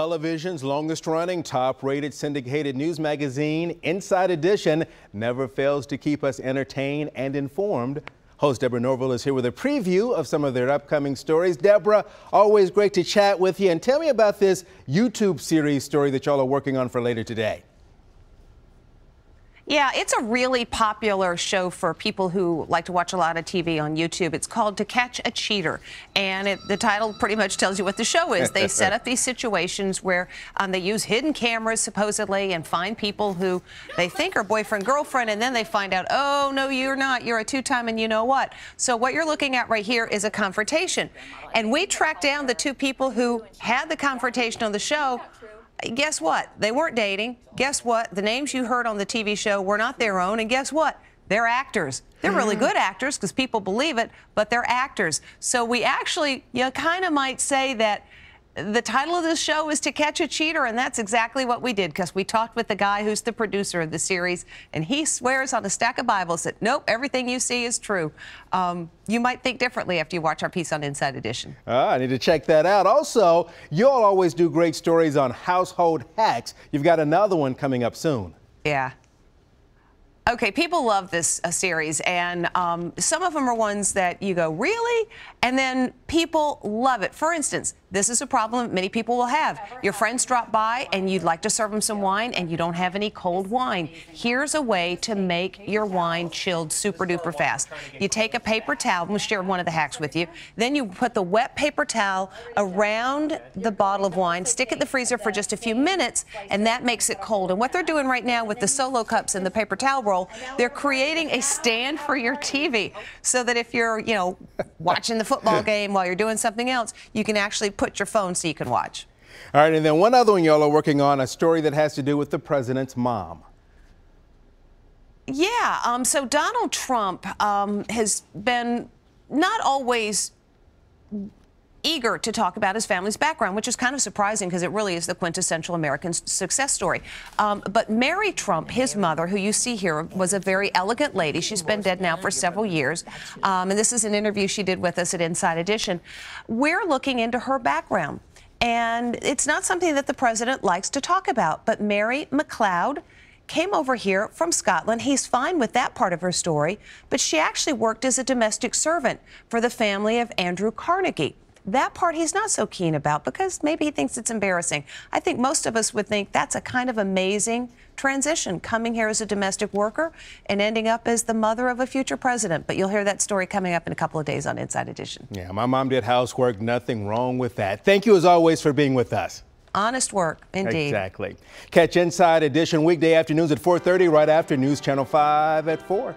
Television's longest-running, top-rated syndicated news magazine, Inside Edition, never fails to keep us entertained and informed. Host Deborah Norville is here with a preview of some of their upcoming stories. Deborah, always great to chat with you. And tell me about this YouTube series story that y'all are working on for later today. Yeah, it's a really popular show for people who like to watch a lot of TV on YouTube. It's called To Catch a Cheater, and the title pretty much tells you what the show is. They set up these situations where they use hidden cameras, supposedly, and find people who they think are boyfriend, girlfriend, and then they find out, oh, no, you're not. You're a two-time, and you know what? So what you're looking at right here is a confrontation. And we tracked down the two people who had the confrontation on the show. Guess what? They weren't dating. Guess what? The names you heard on the TV show were not their own. And guess what? They're actors. They're really good actors because people believe it, but they're actors. So we actually, you kind of might say that the title of this show is To Catch a Cheater, and that's exactly what we did, because we talked with the guy who's the producer of the series, and he swears on a stack of Bibles that, nope, everything you see is true. You might think differently after you watch our piece on Inside Edition. I need to check that out. Also, you all always do great stories on household hacks. You've got another one coming up soon. Yeah. Okay, people love this series, and some of them are ones that you go, really? And then people love it. For instance, this is a problem many people will have. Your friends drop by and you'd like to serve them some wine and you don't have any cold wine. Here's a way to make your wine chilled super duper fast. You take a paper towel, we'll share one of the hacks with you, then you put the wet paper towel around the bottle of wine, stick it in the freezer for just a few minutes, and that makes it cold. And what they're doing right now with the solo cups and the paper towel roll, they're creating a stand for your TV so that if you're, watching the football game while you're doing something else, you can actually put your phone so you can watch. All right, and then one other one y'all are working on, a story that has to do with the president's mom. Yeah, so Donald Trump has been not always eager to talk about his family's background, which is kind of surprising because it really is the quintessential American success story. But Mary Trump, his mother, who you see here, was a very elegant lady. She's been dead now for several years. And this is an interview she did with us at Inside Edition. We're looking into her background. And it's not something that the president likes to talk about. But Mary McLeod came over here from Scotland. He's fine with that part of her story. But she actually worked as a domestic servant for the family of Andrew Carnegie. That part he's not so keen about because maybe he thinks it's embarrassing. I think most of us would think that's a kind of amazing transition, coming here as a domestic worker and ending up as the mother of a future president. But you'll hear that story coming up in a couple of days on Inside Edition. Yeah, my mom did housework. Nothing wrong with that. Thank you, as always, for being with us. Honest work, indeed. Exactly. Catch Inside Edition weekday afternoons at 4:30, right after News Channel 5 at 4.